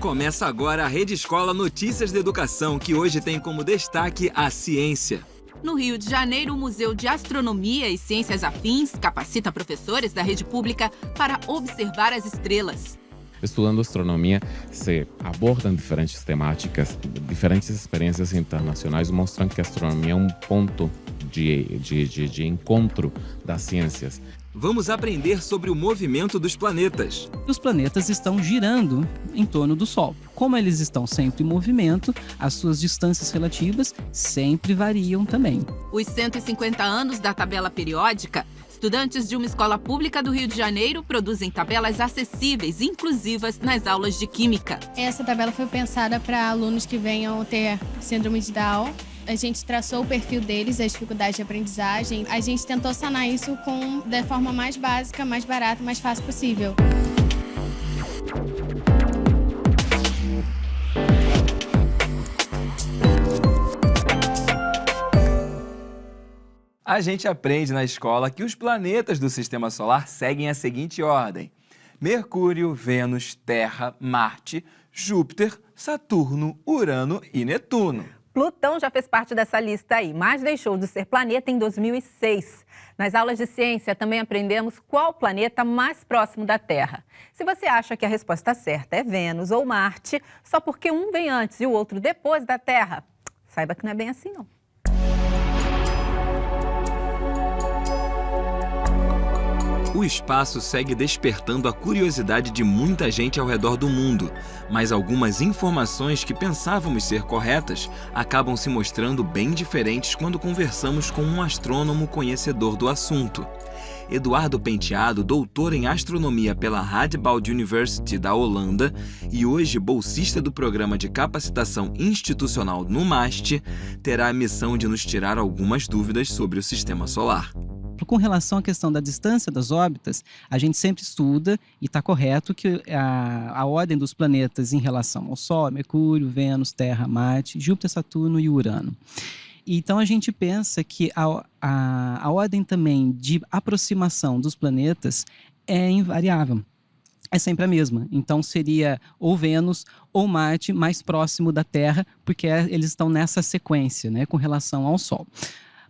Começa agora a Rede Escola Notícias da Educação, que hoje tem como destaque a ciência. No Rio de Janeiro, o Museu de Astronomia e Ciências Afins capacita professores da rede pública para observar as estrelas. Estudando astronomia, se abordam diferentes temáticas, diferentes experiências internacionais mostram que a astronomia é um ponto de encontro das ciências. Vamos aprender sobre o movimento dos planetas. Os planetas estão girando em torno do Sol. Como eles estão sempre em movimento, as suas distâncias relativas sempre variam também. Os 150 anos da tabela periódica. Estudantes de uma escola pública do Rio de Janeiro produzem tabelas acessíveis e inclusivas nas aulas de Química. Essa tabela foi pensada para alunos que venham ter síndrome de Down. A gente traçou o perfil deles, as dificuldades de aprendizagem. A gente tentou sanar isso da forma mais básica, mais barata, mais fácil possível. A gente aprende na escola que os planetas do Sistema Solar seguem a seguinte ordem: Mercúrio, Vênus, Terra, Marte, Júpiter, Saturno, Urano e Netuno. Plutão já fez parte dessa lista aí, mas deixou de ser planeta em 2006. Nas aulas de ciência também aprendemos qual planeta mais próximo da Terra. Se você acha que a resposta certa é Vênus ou Marte, só porque um vem antes e o outro depois da Terra, saiba que não é bem assim não. O espaço segue despertando a curiosidade de muita gente ao redor do mundo, mas algumas informações que pensávamos ser corretas acabam se mostrando bem diferentes quando conversamos com um astrônomo conhecedor do assunto. Eduardo Penteado, doutor em astronomia pela Radboud University da Holanda e hoje bolsista do programa de capacitação institucional no MAST, terá a missão de nos tirar algumas dúvidas sobre o Sistema Solar. Com relação à questão da distância das órbitas, a gente sempre estuda e está correto que a ordem dos planetas em relação ao Sol, Mercúrio, Vênus, Terra, Marte, Júpiter, Saturno e Urano. Então a gente pensa que a ordem também de aproximação dos planetas é invariável. É sempre a mesma. Então seria ou Vênus ou Marte mais próximo da Terra, porque eles estão nessa sequência, né, com relação ao Sol.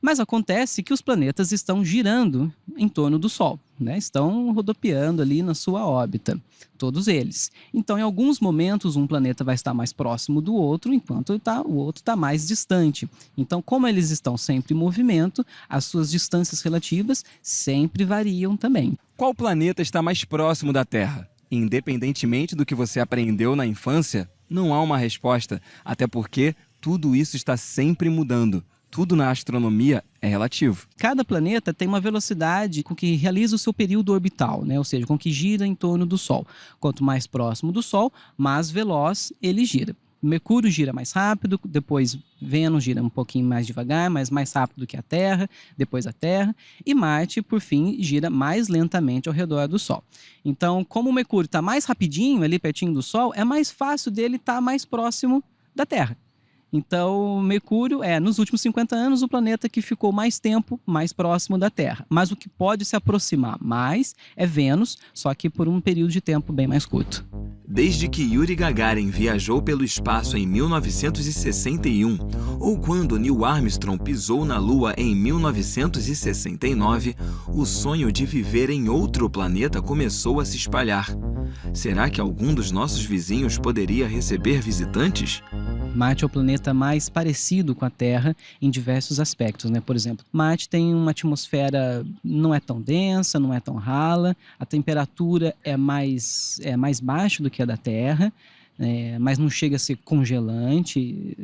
Mas acontece que os planetas estão girando em torno do Sol, né? Estão rodopiando ali na sua órbita, todos eles. Então, em alguns momentos, um planeta vai estar mais próximo do outro, enquanto o outro está mais distante. Então, como eles estão sempre em movimento, as suas distâncias relativas sempre variam também. Qual planeta está mais próximo da Terra? Independentemente do que você aprendeu na infância, não há uma resposta, até porque tudo isso está sempre mudando. Tudo na astronomia é relativo. Cada planeta tem uma velocidade com que realiza o seu período orbital, né? Ou seja, com que gira em torno do Sol. Quanto mais próximo do Sol, mais veloz ele gira. Mercúrio gira mais rápido, depois Vênus gira um pouquinho mais devagar, mas mais rápido que a Terra, depois a Terra. E Marte, por fim, gira mais lentamente ao redor do Sol. Então, como o Mercúrio está mais rapidinho, ali pertinho do Sol, é mais fácil dele estar mais próximo da Terra. Então, Mercúrio é, nos últimos 50 anos, o planeta que ficou mais tempo mais próximo da Terra. Mas o que pode se aproximar mais é Vênus, só que por um período de tempo bem mais curto. Desde que Yuri Gagarin viajou pelo espaço em 1961, ou quando Neil Armstrong pisou na Lua em 1969, o sonho de viver em outro planeta começou a se espalhar. Será que algum dos nossos vizinhos poderia receber visitantes? Marte é o planeta mais parecido com a Terra em diversos aspectos, né? Por exemplo, Marte tem uma atmosfera não é tão densa, não é tão rala, a temperatura é mais baixa do que a da Terra, mas não chega a ser congelante,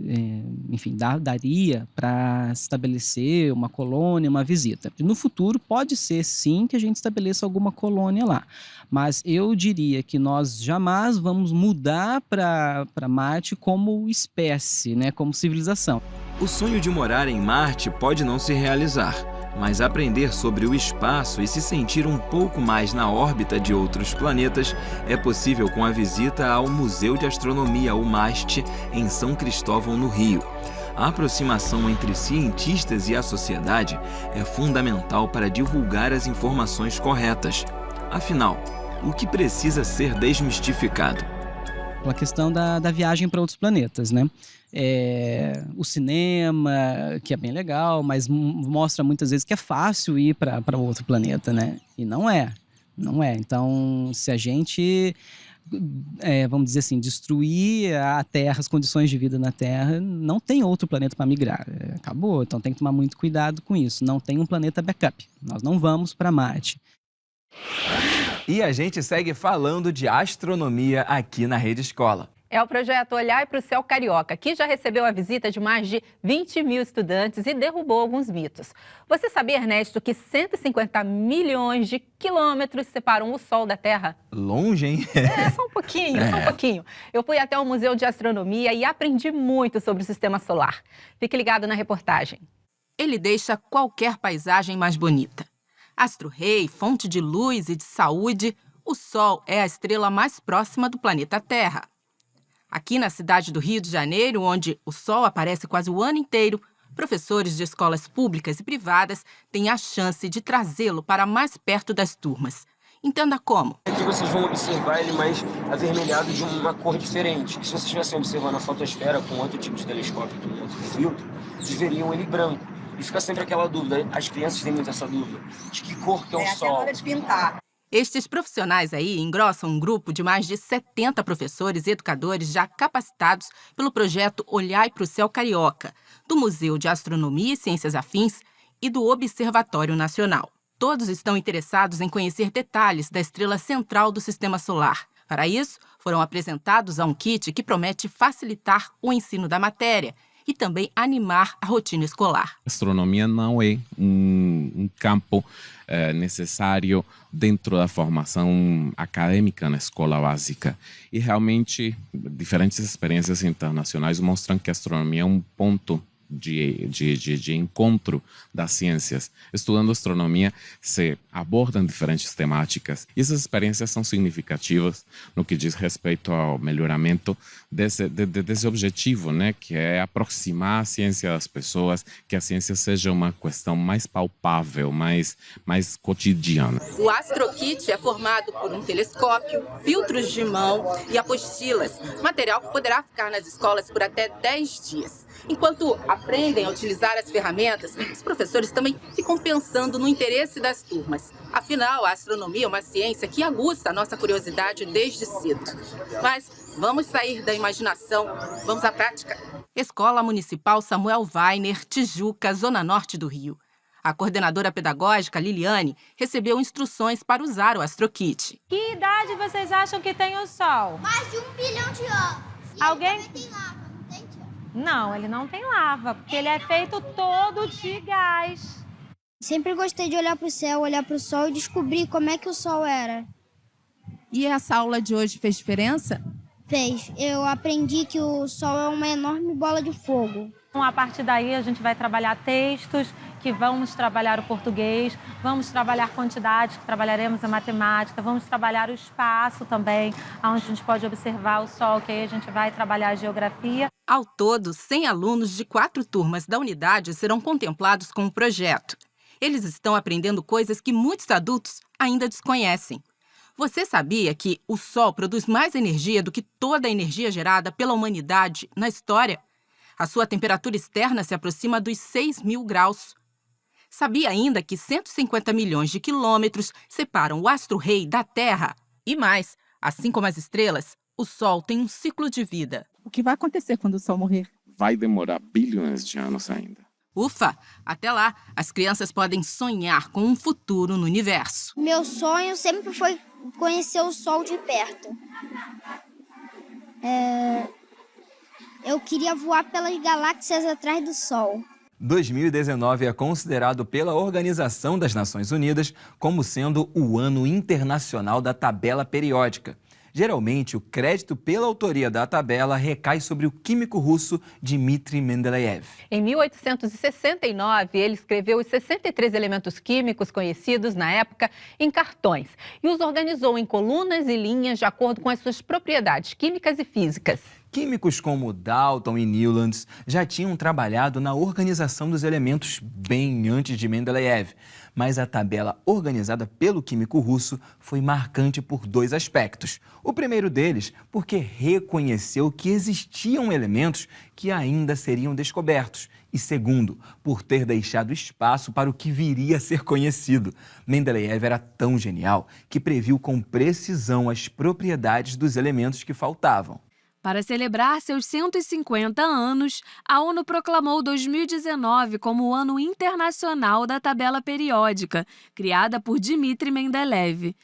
enfim, daria para estabelecer uma colônia, uma visita. No futuro pode ser sim que a gente estabeleça alguma colônia lá, mas eu diria que nós jamais vamos mudar para Marte como espécie, né, como civilização. O sonho de morar em Marte pode não se realizar, mas aprender sobre o espaço e se sentir um pouco mais na órbita de outros planetas é possível com a visita ao Museu de Astronomia, o MAST, em São Cristóvão, no Rio. A aproximação entre cientistas e a sociedade é fundamental para divulgar as informações corretas. Afinal, o que precisa ser desmistificado? exemplo, a questão da viagem para outros planetas, né? O cinema, que é bem legal, mas mostra muitas vezes que é fácil ir para outro planeta, né? E não é. Então, se a gente, vamos dizer assim, destruir a Terra, as condições de vida na Terra, não tem outro planeta para migrar. Acabou. Então, tem que tomar muito cuidado com isso. Não tem um planeta backup. Nós não vamos para Marte. E a gente segue falando de astronomia aqui na Rede Escola. É o projeto Olhar para o Céu Carioca, que já recebeu a visita de mais de 20 mil estudantes e derrubou alguns mitos. Você sabia, Ernesto, que 150 milhões de quilômetros separam o Sol da Terra? Longe, hein? Só um pouquinho. Eu fui até o Museu de Astronomia e aprendi muito sobre o Sistema Solar. Fique ligado na reportagem. Ele deixa qualquer paisagem mais bonita. Astro-rei, fonte de luz e de saúde, o Sol é a estrela mais próxima do planeta Terra. Aqui na cidade do Rio de Janeiro, onde o Sol aparece quase o ano inteiro, professores de escolas públicas e privadas têm a chance de trazê-lo para mais perto das turmas. Entenda como. Aqui vocês vão observar ele mais avermelhado de uma cor diferente. Se vocês estivessem observando a fotosfera com outro tipo de telescópio, com outro filtro, vocês veriam ele branco. E fica sempre aquela dúvida, as crianças têm muito essa dúvida, de que cor que é o Sol. Até a hora de pintar. Estes profissionais aí engrossam um grupo de mais de 70 professores e educadores já capacitados pelo projeto Olhar para o Céu Carioca, do Museu de Astronomia e Ciências Afins e do Observatório Nacional. Todos estão interessados em conhecer detalhes da estrela central do Sistema Solar. Para isso, foram apresentados a um kit que promete facilitar o ensino da matéria e também animar a rotina escolar. Astronomia não é um campo necessário dentro da formação acadêmica na escola básica. E realmente, diferentes experiências internacionais mostram que a astronomia é um ponto de encontro das ciências. Estudando astronomia, se abordam diferentes temáticas. E essas experiências são significativas no que diz respeito ao melhoramento desse objetivo, né? Que é aproximar a ciência das pessoas, que a ciência seja uma questão mais palpável, mais cotidiana. O AstroKit é formado por um telescópio, filtros de mão e apostilas, material que poderá ficar nas escolas por até 10 dias. Enquanto aprendem a utilizar as ferramentas, os professores também ficam pensando no interesse das turmas. Afinal, a astronomia é uma ciência que aguça a nossa curiosidade desde cedo. Mas vamos sair da imaginação, vamos à prática. Escola Municipal Samuel Weiner, Tijuca, Zona Norte do Rio. A coordenadora pedagógica, Liliane, recebeu instruções para usar o AstroKit. Que idade vocês acham que tem o Sol? Mais de 1 bilhão de anos. E Alguém? ele também tem lava, não tem, tia? Não, ele não tem lava, porque ele é feito todo de gás. Sempre gostei de olhar para o céu, olhar para o sol e descobrir como é que o sol era. E essa aula de hoje fez diferença? Fez. Eu aprendi que o sol é uma enorme bola de fogo. Então, a partir daí, a gente vai trabalhar textos, que vamos trabalhar o português, vamos trabalhar quantidades, que trabalharemos a matemática, vamos trabalhar o espaço também, onde a gente pode observar o Sol, que aí a gente vai trabalhar a geografia. Ao todo, 100 alunos de 4 turmas da unidade serão contemplados com o projeto. Eles estão aprendendo coisas que muitos adultos ainda desconhecem. Você sabia que o Sol produz mais energia do que toda a energia gerada pela humanidade na história? A sua temperatura externa se aproxima dos 6.000 graus. Sabia ainda que 150 milhões de quilômetros separam o astro-rei da Terra? E mais, assim como as estrelas, o Sol tem um ciclo de vida. O que vai acontecer quando o Sol morrer? Vai demorar bilhões de anos ainda. Ufa! Até lá, as crianças podem sonhar com um futuro no universo. Meu sonho sempre foi conhecer o sol de perto. Eu queria voar pelas galáxias atrás do sol. 2019 é considerado pela Organização das Nações Unidas como sendo o Ano Internacional da Tabela Periódica. Geralmente, o crédito pela autoria da tabela recai sobre o químico russo Dmitry Mendeleev. Em 1869, ele escreveu os 63 elementos químicos conhecidos na época em cartões e os organizou em colunas e linhas de acordo com as suas propriedades químicas e físicas. Químicos como Dalton e Newlands já tinham trabalhado na organização dos elementos bem antes de Mendeleev, Mas a tabela organizada pelo químico russo foi marcante por 2 aspectos. O primeiro deles, porque reconheceu que existiam elementos que ainda seriam descobertos. E segundo, por ter deixado espaço para o que viria a ser conhecido. Mendeleev era tão genial que previu com precisão as propriedades dos elementos que faltavam. Para celebrar seus 150 anos, a ONU proclamou 2019 como o Ano Internacional da Tabela Periódica, criada por Dmitry Mendeleev.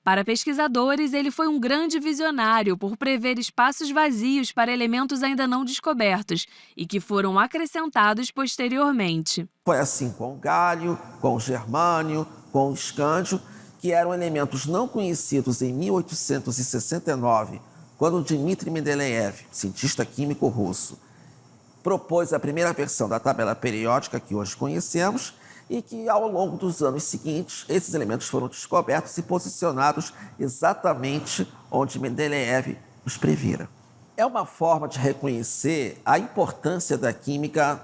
Para pesquisadores, ele foi um grande visionário por prever espaços vazios para elementos ainda não descobertos e que foram acrescentados posteriormente. Foi assim com o gálio, com o germânio, com o escândio, que eram elementos não conhecidos em 1869, quando Dmitry Mendeleev, cientista químico russo, propôs a primeira versão da tabela periódica que hoje conhecemos e que, ao longo dos anos seguintes, esses elementos foram descobertos e posicionados exatamente onde Mendeleev os previra. É uma forma de reconhecer a importância da química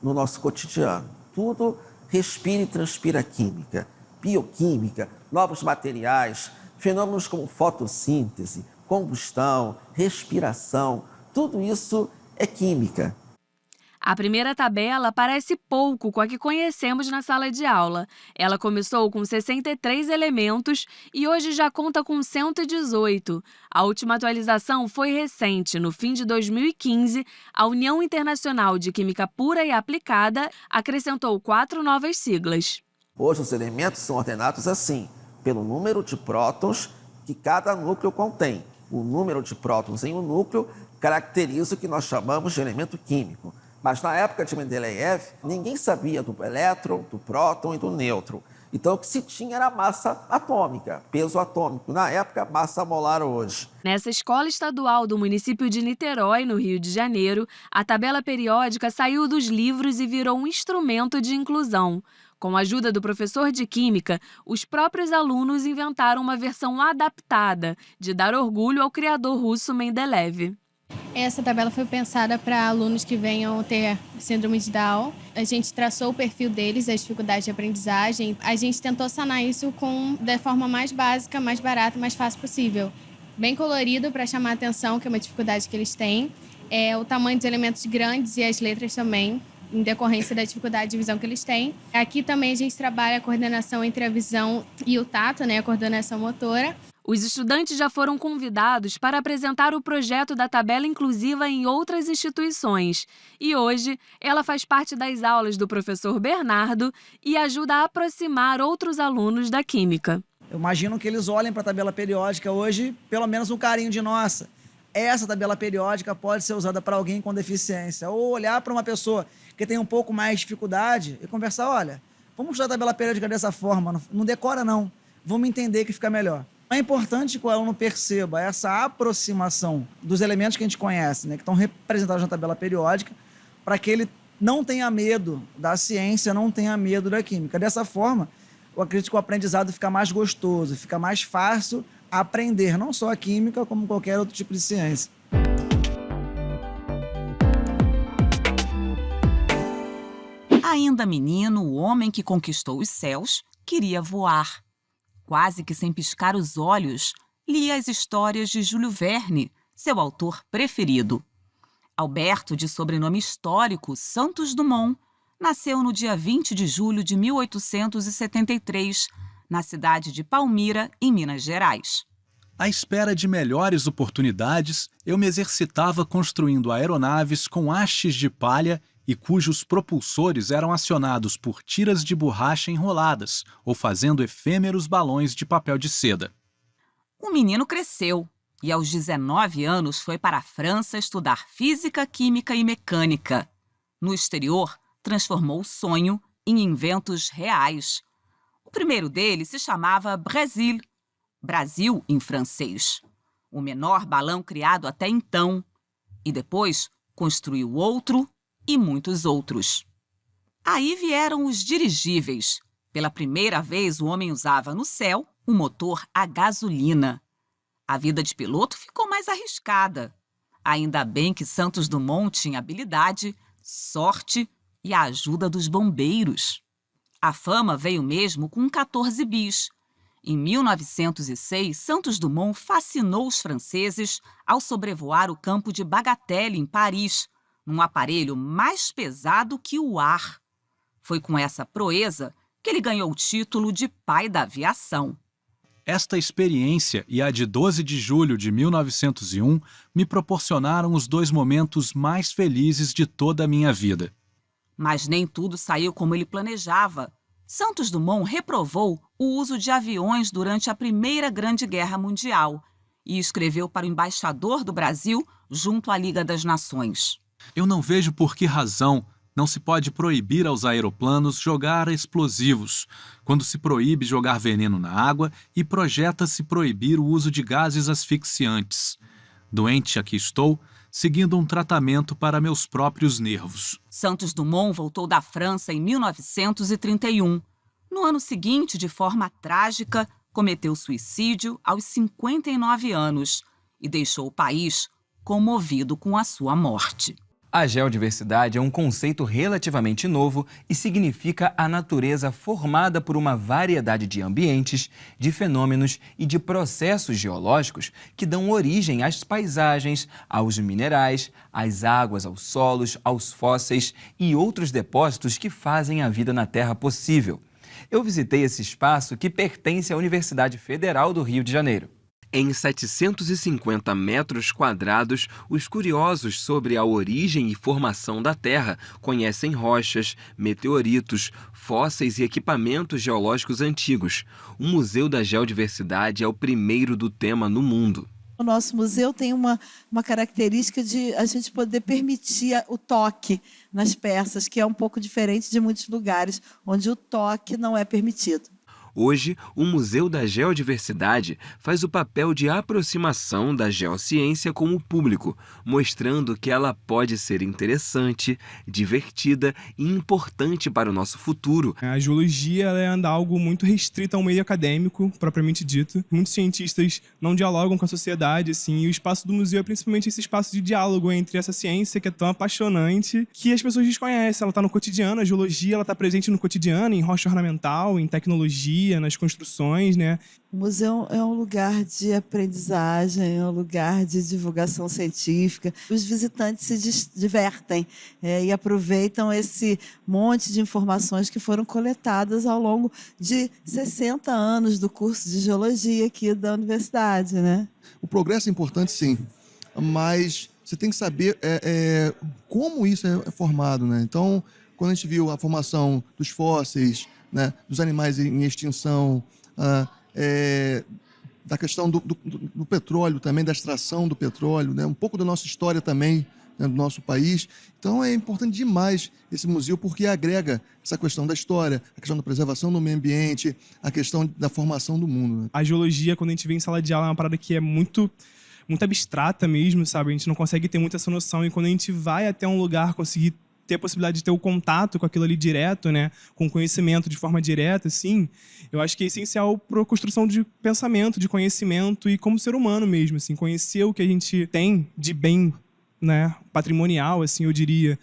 no nosso cotidiano. Tudo respira e transpira química, bioquímica, novos materiais, fenômenos como fotossíntese, combustão, respiração, tudo isso é química. A primeira tabela parece pouco com a que conhecemos na sala de aula. Ela começou com 63 elementos e hoje já conta com 118. A última atualização foi recente. No fim de 2015, a União Internacional de Química Pura e Aplicada acrescentou 4 novas siglas. Hoje os elementos são ordenados assim, pelo número de prótons que cada núcleo contém. O número de prótons em um núcleo caracteriza o que nós chamamos de elemento químico. Mas na época de Mendeleev, ninguém sabia do elétron, do próton e do nêutron. Então o que se tinha era massa atômica, peso atômico. Na época, massa molar hoje. Nessa escola estadual do município de Niterói, no Rio de Janeiro, a tabela periódica saiu dos livros e virou um instrumento de inclusão. Com a ajuda do professor de Química, os próprios alunos inventaram uma versão adaptada de dar orgulho ao criador russo Mendeleev. Essa tabela foi pensada para alunos que venham ter síndrome de Down. A gente traçou o perfil deles, as dificuldades de aprendizagem. A gente tentou sanar isso da forma mais básica, mais barata, mais fácil possível. Bem colorido para chamar a atenção, que é uma dificuldade que eles têm. O tamanho dos elementos grandes e as letras também, em decorrência da dificuldade de visão que eles têm. Aqui também a gente trabalha a coordenação entre a visão e o tato, a coordenação motora. Os estudantes já foram convidados para apresentar o projeto da tabela inclusiva em outras instituições. E hoje, ela faz parte das aulas do professor Bernardo e ajuda a aproximar outros alunos da química. Eu imagino que eles olhem para a tabela periódica hoje, pelo menos um carinho de nossa. Essa tabela periódica pode ser usada para alguém com deficiência. Ou olhar para uma pessoa que tem um pouco mais de dificuldade e conversar, olha, vamos usar a tabela periódica dessa forma, não decora não, vamos entender que fica melhor. É importante que o aluno perceba essa aproximação dos elementos que a gente conhece, que estão representados na tabela periódica, para que ele não tenha medo da ciência, não tenha medo da química. Dessa forma, eu acredito que o aprendizado fica mais gostoso, fica mais fácil aprender, não só a química, como qualquer outro tipo de ciência. Ainda menino, o homem que conquistou os céus queria voar. Quase que sem piscar os olhos, lia as histórias de Júlio Verne, seu autor preferido. Alberto, de sobrenome histórico Santos Dumont, nasceu no dia 20 de julho de 1873, na cidade de Palmira, em Minas Gerais. À espera de melhores oportunidades, eu me exercitava construindo aeronaves com hastes de palha e cujos propulsores eram acionados por tiras de borracha enroladas ou fazendo efêmeros balões de papel de seda. O menino cresceu e, aos 19 anos, foi para a França estudar física, química e mecânica. No exterior, transformou o sonho em inventos reais. O primeiro deles se chamava Brasil, Brasil em francês, o menor balão criado até então, e depois construiu outro e muitos outros. Aí vieram os dirigíveis. Pela primeira vez, o homem usava no céu um motor a gasolina. A vida de piloto ficou mais arriscada. Ainda bem que Santos Dumont tinha habilidade, sorte e a ajuda dos bombeiros. A fama veio mesmo com 14 bis. Em 1906, Santos Dumont fascinou os franceses ao sobrevoar o campo de Bagatelle, em Paris, num aparelho mais pesado que o ar. Foi com essa proeza que ele ganhou o título de pai da aviação. Esta experiência e a de 12 de julho de 1901 me proporcionaram os 2 momentos mais felizes de toda a minha vida. Mas nem tudo saiu como ele planejava. Santos Dumont reprovou o uso de aviões durante a Primeira Grande Guerra Mundial e escreveu para o embaixador do Brasil junto à Liga das Nações. Eu não vejo por que razão não se pode proibir aos aeroplanos jogar explosivos, quando se proíbe jogar veneno na água e projeta-se proibir o uso de gases asfixiantes. Doente aqui estou, seguindo um tratamento para meus próprios nervos. Santos Dumont voltou da França em 1931. No ano seguinte, de forma trágica, cometeu suicídio aos 59 anos e deixou o país comovido com a sua morte. A geodiversidade é um conceito relativamente novo e significa a natureza formada por uma variedade de ambientes, de fenômenos e de processos geológicos que dão origem às paisagens, aos minerais, às águas, aos solos, aos fósseis e outros depósitos que fazem a vida na Terra possível. Eu visitei esse espaço que pertence à Universidade Federal do Rio de Janeiro. Em 750 metros quadrados, os curiosos sobre a origem e formação da Terra conhecem rochas, meteoritos, fósseis e equipamentos geológicos antigos. O Museu da Geodiversidade é o primeiro do tema no mundo. O nosso museu tem uma característica de a gente poder permitir o toque nas peças, que é um pouco diferente de muitos lugares onde o toque não é permitido. Hoje, o Museu da Geodiversidade faz o papel de aproximação da geociência com o público, mostrando que ela pode ser interessante, divertida e importante para o nosso futuro. A geologia é algo muito restrito ao meio acadêmico, propriamente dito. Muitos cientistas não dialogam com a sociedade, assim, e o espaço do museu é principalmente esse espaço de diálogo entre essa ciência que é tão apaixonante que as pessoas desconhecem. Ela está no cotidiano, a geologia ela está presente no cotidiano, em rocha ornamental, em tecnologia, nas construções, né? O museu é um lugar de aprendizagem, é um lugar de divulgação científica. Os visitantes se divertem e aproveitam esse monte de informações que foram coletadas ao longo de 60 anos do curso de geologia aqui da universidade, né? O progresso é importante, sim, mas você tem que saber como isso é formado, né? Então, quando a gente viu a formação dos fósseis, né, dos animais em extinção, da questão do petróleo também, da extração do petróleo, né, um pouco da nossa história também, né, do nosso país. Então é importante demais esse museu porque agrega essa questão da história, a questão da preservação do meio ambiente, a questão da formação do mundo. Né? A geologia, quando a gente vê em sala de aula, é uma parada que é muito abstrata mesmo, sabe? A gente não consegue ter muita essa noção e quando a gente vai até um lugar conseguir ter a possibilidade de ter o contato com aquilo ali direto, né, com conhecimento de forma direta, assim, eu acho que é essencial para a construção de pensamento, de conhecimento e como ser humano mesmo, assim, conhecer o que a gente tem de bem, né, patrimonial, assim, eu diria,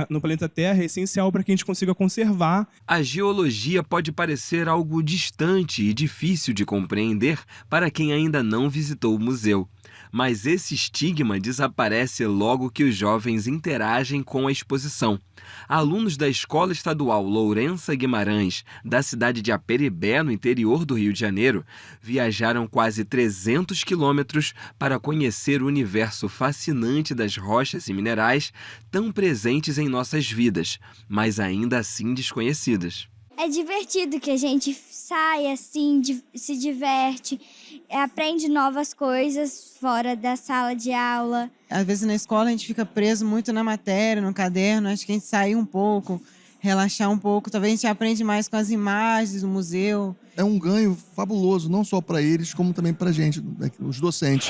no planeta Terra é essencial para que a gente consiga conservar. A geologia pode parecer algo distante e difícil de compreender para quem ainda não visitou o museu. Mas esse estigma desaparece logo que os jovens interagem com a exposição. Alunos da Escola Estadual Lourença Guimarães, da cidade de Aperibé, no interior do Rio de Janeiro, viajaram quase 300 quilômetros para conhecer o universo fascinante das rochas e minerais tão presentes em nossas vidas, mas ainda assim desconhecidas. É divertido que a gente sai assim, se diverte, aprende novas coisas fora da sala de aula. Às vezes na escola a gente fica preso muito na matéria, no caderno, acho que a gente sair um pouco, relaxar um pouco, talvez a gente aprende mais com as imagens do museu. É um ganho fabuloso, não só para eles, como também para a gente, os docentes.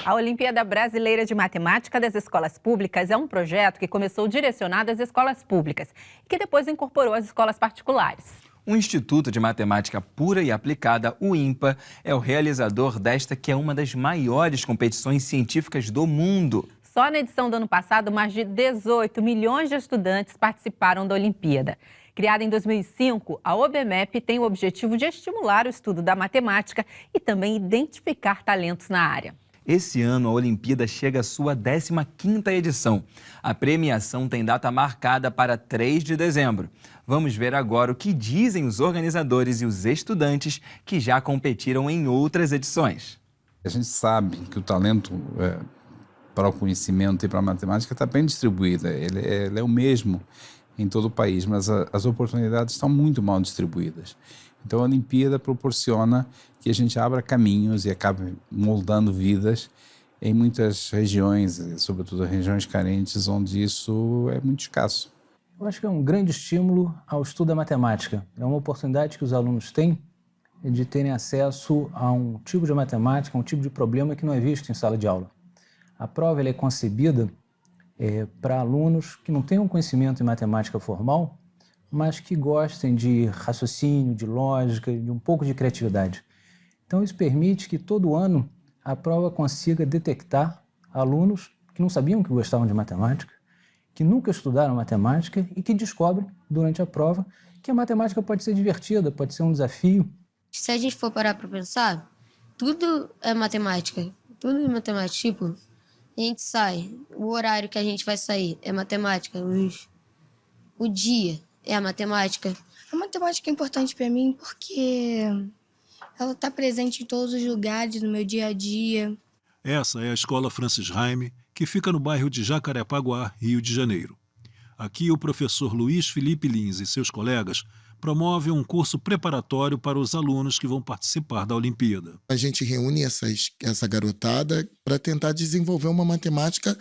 A Olimpíada Brasileira de Matemática das Escolas Públicas é um projeto que começou direcionado às escolas públicas e que depois incorporou as escolas particulares. O Instituto de Matemática Pura e Aplicada, o INPA, é o realizador desta que é uma das maiores competições científicas do mundo. Só na edição do ano passado, mais de 18 milhões de estudantes participaram da Olimpíada. Criada em 2005, a OBMEP tem o objetivo de estimular o estudo da matemática e também identificar talentos na área. Esse ano, a Olimpíada chega à sua 15ª edição. A premiação tem data marcada para 3 de dezembro. Vamos ver agora o que dizem os organizadores e os estudantes que já competiram em outras edições. A gente sabe que o talento para o conhecimento e para a matemática está bem distribuído. Ele é o mesmo em todo o país, mas as oportunidades estão muito mal distribuídas. Então a Olimpíada proporciona que a gente abra caminhos e acabe moldando vidas em muitas regiões, sobretudo regiões carentes, onde isso é muito escasso. Eu acho que é um grande estímulo ao estudo da matemática. É uma oportunidade que os alunos têm de terem acesso a um tipo de matemática, um tipo de problema que não é visto em sala de aula. A prova ela é concebida para alunos que não tenham conhecimento em matemática formal, mas que gostem de raciocínio, de lógica, de um pouco de criatividade. Então isso permite que todo ano a prova consiga detectar alunos que não sabiam que gostavam de matemática, que nunca estudaram matemática e que descobrem durante a prova que a matemática pode ser divertida, pode ser um desafio. Se a gente for parar para pensar, tudo é matemática, tudo é matemática, tipo, a gente sai, o horário que a gente vai sair é matemática, o dia é a matemática. A matemática é importante para mim porque ela está presente em todos os lugares do meu dia a dia. Essa é a Escola Francis Raime, que fica no bairro de Jacarepaguá, Rio de Janeiro. Aqui o professor Luiz Felipe Lins e seus colegas promovem um curso preparatório para os alunos que vão participar da Olimpíada. A gente reúne essa garotada para tentar desenvolver uma matemática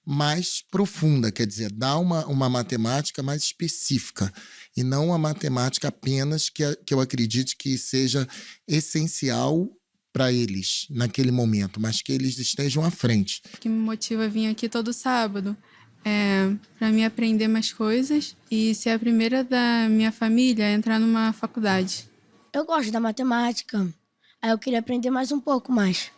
mais profunda, quer dizer, dar uma matemática mais específica e não uma matemática apenas que eu acredite que seja essencial para eles naquele momento, mas que eles estejam à frente. O que me motiva a vir aqui todo sábado é para mim aprender mais coisas e ser a primeira da minha família a entrar numa faculdade. Eu gosto da matemática, aí eu queria aprender mais um pouco mais.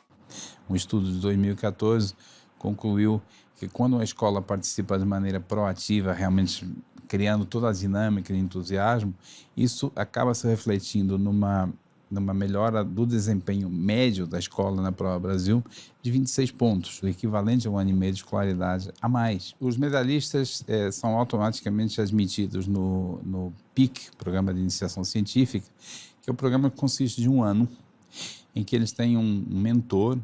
Um estudo de 2014 concluiu que quando a escola participa de maneira proativa, realmente criando toda a dinâmica e entusiasmo, isso acaba se refletindo numa melhora do desempenho médio da escola na Prova Brasil de 26 pontos, o equivalente a um ano e meio de escolaridade a mais. Os medalhistas são automaticamente admitidos no PIC, Programa de Iniciação Científica, que é o programa que consiste de um ano, em que eles têm um mentor,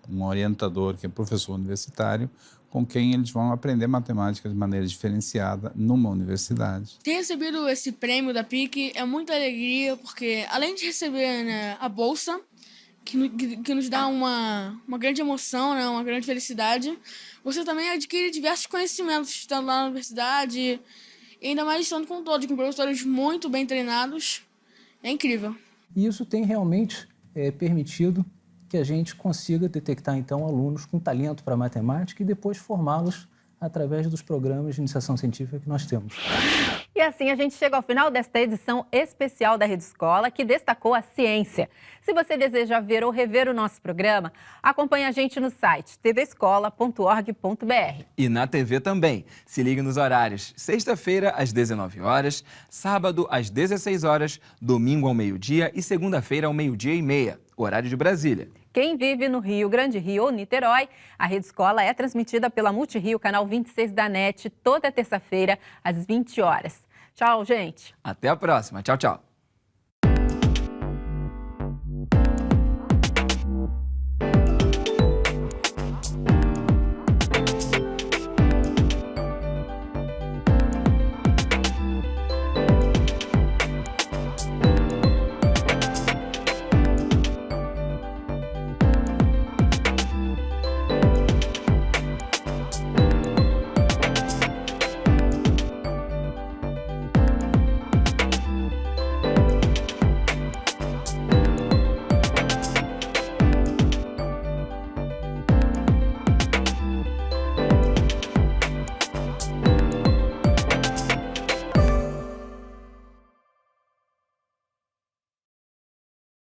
um orientador, que é professor universitário, com quem eles vão aprender matemática de maneira diferenciada numa universidade. Ter recebido esse prêmio da PIC é muita alegria, porque além de receber, né, a bolsa, que nos dá uma grande emoção, né, uma grande felicidade, você também adquire diversos conhecimentos estando lá na universidade, e ainda mais estando com todos, com professores muito bem treinados. É incrível. E isso tem realmente permitido que a gente consiga detectar, então, alunos com talento para matemática e depois formá-los através dos programas de iniciação científica que nós temos. E assim a gente chega ao final desta edição especial da Rede Escola, que destacou a ciência. Se você deseja ver ou rever o nosso programa, acompanhe a gente no site tvescola.org.br. E na TV também. Se ligue nos horários: sexta-feira às 19 horas, sábado às 16 horas, domingo ao meio-dia e segunda-feira ao 12:30, horário de Brasília. Quem vive no Rio Grande Rio ou Niterói, a Rede Escola é transmitida pela Multirio, canal 26 da NET, toda terça-feira, às 20 horas. Tchau, gente. Até a próxima. Tchau, tchau.